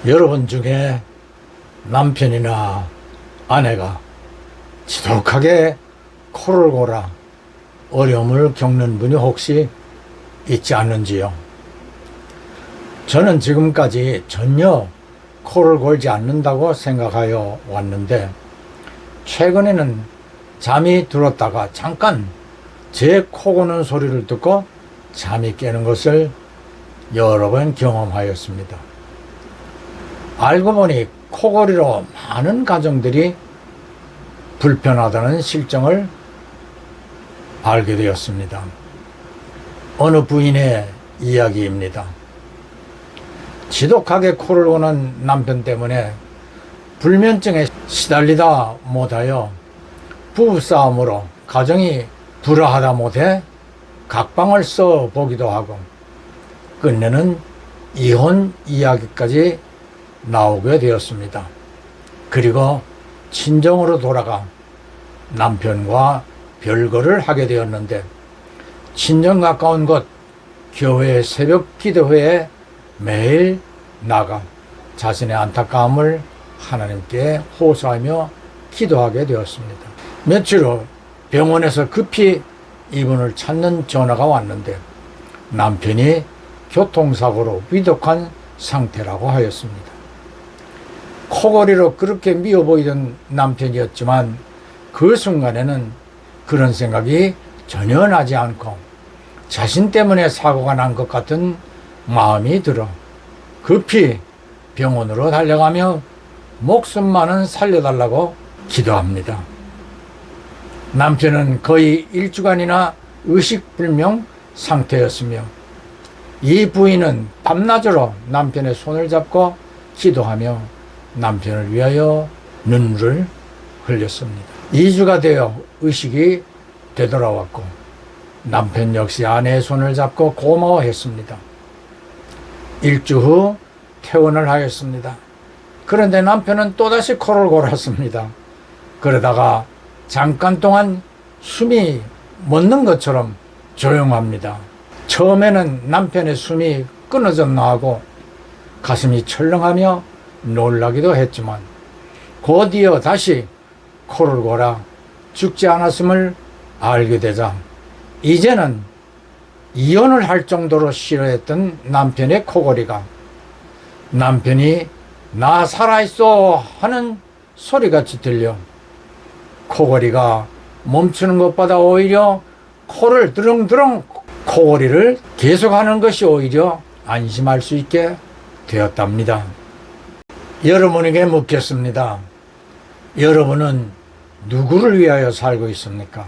여러분 중에 남편이나 아내가 지독하게 코를 골아 어려움을 겪는 분이 혹시 있지 않는지요? 저는 지금까지 전혀 코를 골지 않는다고 생각하여 왔는데, 최근에는 잠이 들었다가 잠깐 제 코 고는 소리를 듣고 잠이 깨는 것을 여러 번 경험하였습니다. 알고 보니 코골이로 많은 가정들이 불편하다는 실정을 알게 되었습니다. 어느 부인의 이야기입니다. 지독하게 코를 고는 남편 때문에 불면증에 시달리다 못하여 부부싸움으로 가정이 불화하다 못해 각방을 써보기도 하고 끝내는 이혼 이야기까지 나오게 되었습니다. 그리고 친정으로 돌아가 남편과 별거를 하게 되었는데, 친정 가까운 곳 교회 새벽 기도회에 매일 나가 자신의 안타까움을 하나님께 호소하며 기도하게 되었습니다. 며칠 후 병원에서 급히 이분을 찾는 전화가 왔는데 남편이 교통사고로 위독한 상태라고 하였습니다. 코골이로 그렇게 미워 보이던 남편이었지만 그 순간에는 그런 생각이 전혀 나지 않고 자신 때문에 사고가 난 것 같은 마음이 들어 급히 병원으로 달려가며 목숨만은 살려달라고 기도합니다. 남편은 거의 일주간이나 의식불명 상태였으며 이 부인은 밤낮으로 남편의 손을 잡고 기도하며 남편을 위하여 눈물을 흘렸습니다. 2주가 되어 의식이 되돌아왔고 남편 역시 아내의 손을 잡고 고마워했습니다. 일주 후 퇴원을 하였습니다. 그런데 남편은 또다시 코를 골았습니다. 그러다가 잠깐 동안 숨이 멎는 것처럼 조용합니다. 처음에는 남편의 숨이 끊어졌나 하고 가슴이 철렁하며 놀라기도 했지만 곧이어 다시 코를 골아 죽지 않았음을 알게 되자 이제는 이혼을 할 정도로 싫어했던 남편의 코골이가 남편이 나 살아있어 하는 소리같이 들려 코골이가 멈추는 것보다 오히려 코를 드렁드렁 코골이를 계속하는 것이 오히려 안심할 수 있게 되었답니다. 여러분에게 묻겠습니다. 여러분은 누구를 위하여 살고 있습니까?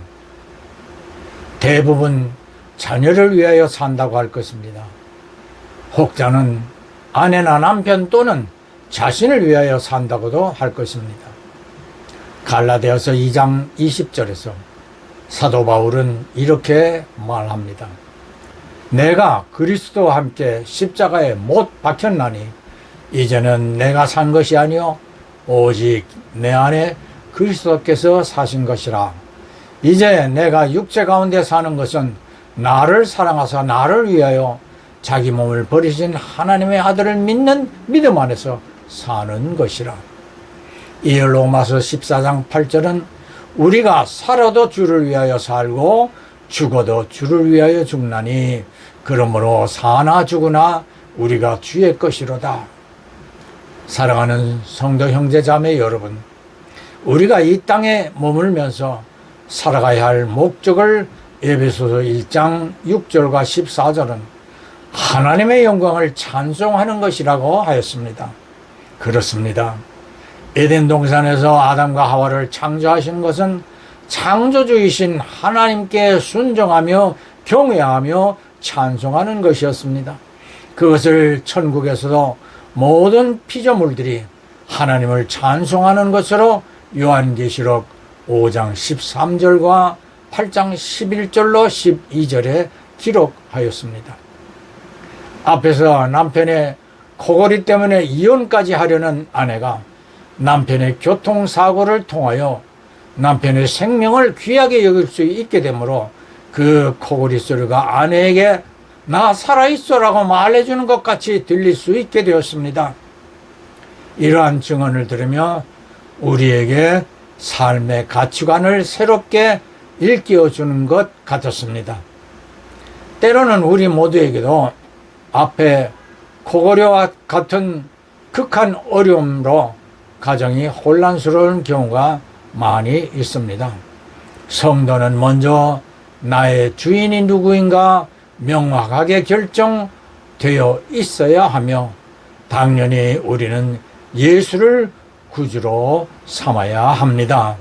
대부분 자녀를 위하여 산다고 할 것입니다. 혹자는 아내나 남편 또는 자신을 위하여 산다고도 할 것입니다. 갈라디아서 2장 20절에서 사도 바울은 이렇게 말합니다. 내가 그리스도와 함께 십자가에 못 박혔나니 이제는 내가 산 것이 아니요 오직 내 안에 그리스도께서 사신 것이라. 이제 내가 육체 가운데 사는 것은 나를 사랑하사 나를 위하여 자기 몸을 버리신 하나님의 아들을 믿는 믿음 안에서 사는 것이라. 이 로마서 14장 8절은 우리가 살아도 주를 위하여 살고 죽어도 주를 위하여 죽나니 그러므로 사나 죽으나 우리가 주의 것이로다. 사랑하는 성도 형제 자매 여러분, 우리가 이 땅에 머물면서 살아가야 할 목적을 에베소서 1장 6절과 14절은 하나님의 영광을 찬송하는 것이라고 하였습니다. 그렇습니다. 에덴 동산에서 아담과 하와를 창조하신 것은 창조주이신 하나님께 순종하며 경외하며 찬송하는 것이었습니다. 그것을 천국에서도 모든 피조물들이 하나님을 찬송하는 것으로 요한계시록 5장 13절과 8장 11절로 12절에 기록하였습니다. 앞에서 남편의 코골이 때문에 이혼까지 하려는 아내가 남편의 교통사고를 통하여 남편의 생명을 귀하게 여길 수 있게 되므로 그 코골이 소리가 아내에게 나 살아있어 라고 말해주는 것 같이 들릴 수 있게 되었습니다. 이러한 증언을 들으며 우리에게 삶의 가치관을 새롭게 일깨워주는 것 같았습니다. 때로는 우리 모두에게도 앞에 코골이와 같은 극한 어려움으로 가정이 혼란스러운 경우가 많이 있습니다. 성도는 먼저 나의 주인이 누구인가 명확하게 결정되어 있어야 하며, 당연히 우리는 예수를 구주로 삼아야 합니다.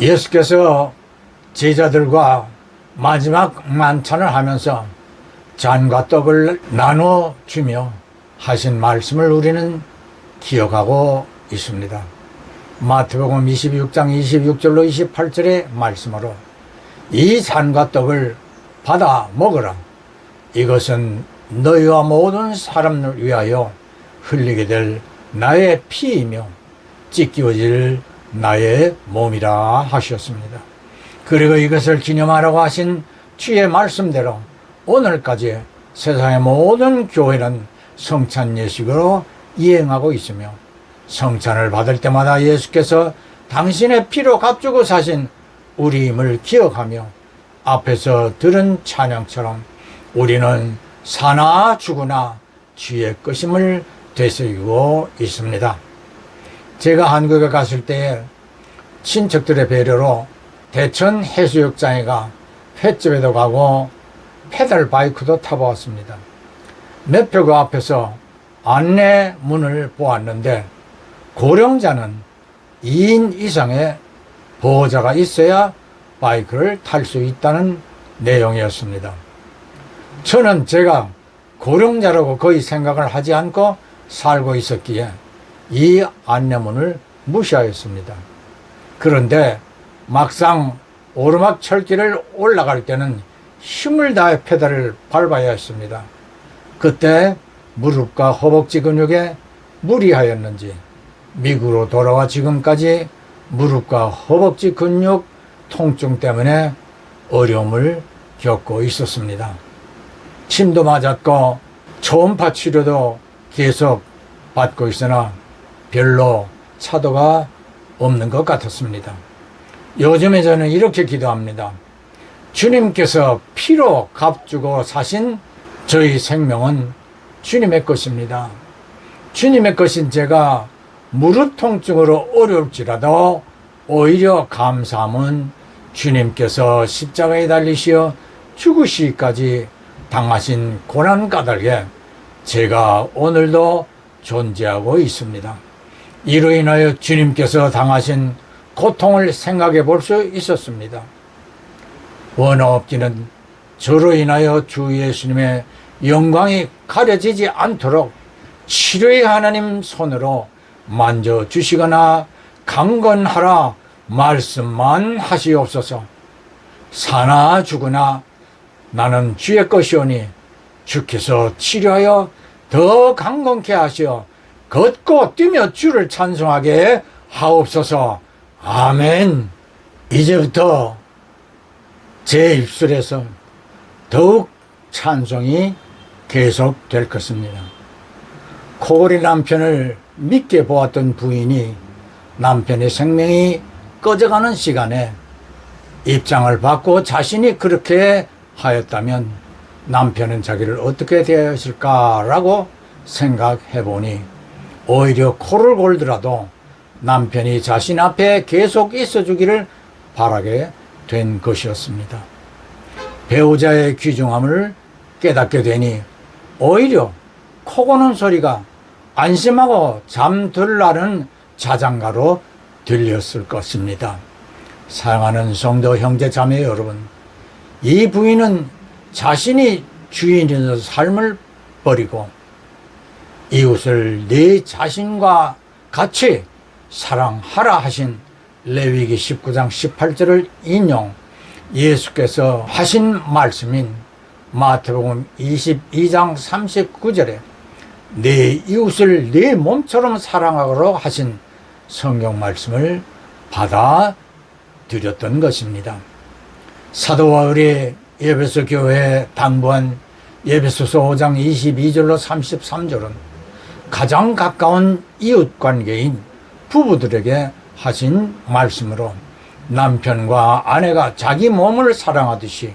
예수께서 제자들과 마지막 만찬을 하면서 잔과 떡을 나눠 주며 하신 말씀을 우리는 기억하고 있습니다. 마태복음 26장 26절로 28절의 말씀으로 이 잔과 떡을 받아 먹으라. 이것은 너희와 모든 사람을 위하여 흘리게 될 나의 피이며 찢기워질 나의 몸이라 하셨습니다. 그리고 이것을 기념하라고 하신 주의 말씀대로 오늘까지 세상의 모든 교회는 성찬 예식으로 이행하고 있으며, 성찬을 받을 때마다 예수께서 당신의 피로 값주고 사신 우리임을 기억하며 앞에서 들은 찬양처럼 우리는 사나 죽으나 주의 것임을 되새기고 있습니다. 제가 한국에 갔을 때 친척들의 배려로 대천 해수욕장에 가 횟집에도 가고 페달 바이크도 타보았습니다. 매표 그 앞에서 안내문을 보았는데 고령자는 2인 이상의 보호자가 있어야 바이크를 탈 수 있다는 내용이었습니다. 저는 제가 고령자라고 거의 생각을 하지 않고 살고 있었기에 이 안내문을 무시하였습니다. 그런데 막상 오르막 철길을 올라갈 때는 힘을 다해 페달을 밟아야 했습니다. 그때 무릎과 허벅지 근육에 무리하였는지 미국으로 돌아와 지금까지 무릎과 허벅지 근육 통증 때문에 어려움을 겪고 있었습니다. 침도 맞았고 초음파 치료도 계속 받고 있으나 별로 차도가 없는 것 같았습니다. 요즘에 저는 이렇게 기도합니다. 주님께서 피로 값주고 사신 저희 생명은 주님의 것입니다. 주님의 것인 제가 무릎 통증으로 어려울지라도 오히려 감사함은 주님께서 십자가에 달리시어 죽으시기까지 당하신 고난 까닭에 제가 오늘도 존재하고 있습니다. 이로 인하여 주님께서 당하신 고통을 생각해 볼 수 있었습니다. 원어업기는 저로 인하여 주 예수님의 영광이 가려지지 않도록 치료의 하나님 손으로 만져주시거나 강건하라 말씀만 하시옵소서. 사나 죽으나 나는 주의 것이오니 주께서 치료하여 더 강건케 하시어 걷고 뛰며 주를 찬송하게 하옵소서. 아멘. 이제부터 제 입술에서 더욱 찬송이 계속될 것입니다. 코골이 남편을 믿게 보았던 부인이 남편의 생명이 꺼져가는 시간에 입장을 받고 자신이 그렇게 하였다면 남편은 자기를 어떻게 대하였을까라고 생각해 보니 오히려 코를 골더라도 남편이 자신 앞에 계속 있어 주기를 바라게 된 것이었습니다. 배우자의 귀중함을 깨닫게 되니 오히려 코 고는 소리가 안심하고 잠들라는 자장가로 들렸을 것입니다. 사랑하는 성도 형제 자매 여러분, 이 부인은 자신이 주인인 삶을 버리고 이웃을 네 자신과 같이 사랑하라 하신 레위기 19장 18절을 인용 예수께서 하신 말씀인 마태복음 22장 39절에 네 이웃을 네 몸처럼 사랑하라고 하신 성경 말씀을 받아들였던 것입니다. 사도 바울이 에베소 교회에 당부한 에베소서 5장 22절로 33절은 가장 가까운 이웃 관계인 부부들에게 하신 말씀으로 남편과 아내가 자기 몸을 사랑하듯이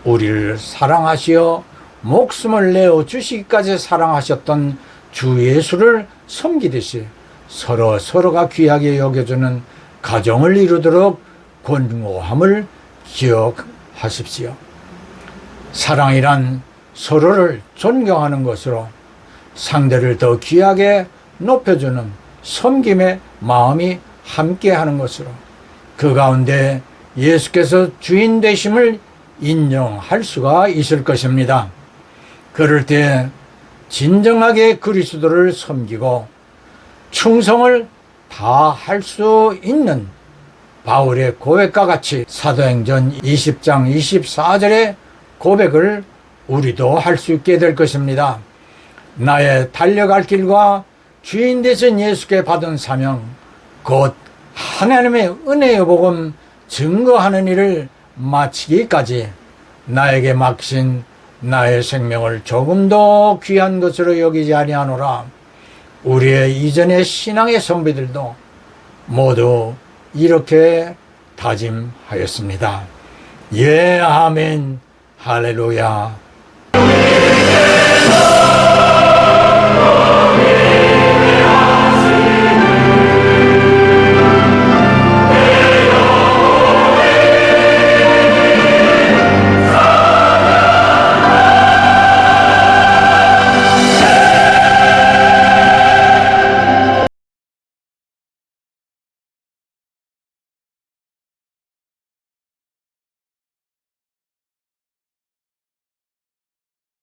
우리를 사랑하시어 목숨을 내어 주시기까지 사랑하셨던 주 예수를 섬기듯이 서로가 귀하게 여겨주는 가정을 이루도록 권고함을 기억하십시오. 사랑이란 서로를 존경하는 것으로 상대를 더 귀하게 높여주는 섬김의 마음이 함께하는 것으로 그 가운데 예수께서 주인 되심을 인정할 수가 있을 것입니다. 그럴 때 진정하게 그리스도를 섬기고 충성을 다할 수 있는 바울의 고백과 같이 사도행전 20장 24절의 고백을 우리도 할 수 있게 될 것입니다. 나의 달려갈 길과 주인 되신 예수께 받은 사명, 곧 하나님의 은혜의 복음 증거하는 일을 마치기까지 나에게 맡기신 나의 생명을 조금도 귀한 것으로 여기지 아니하노라. 우리의 이전의 신앙의 선비들도 모두 이렇게 다짐하였습니다. 예, 아멘, 할렐루야.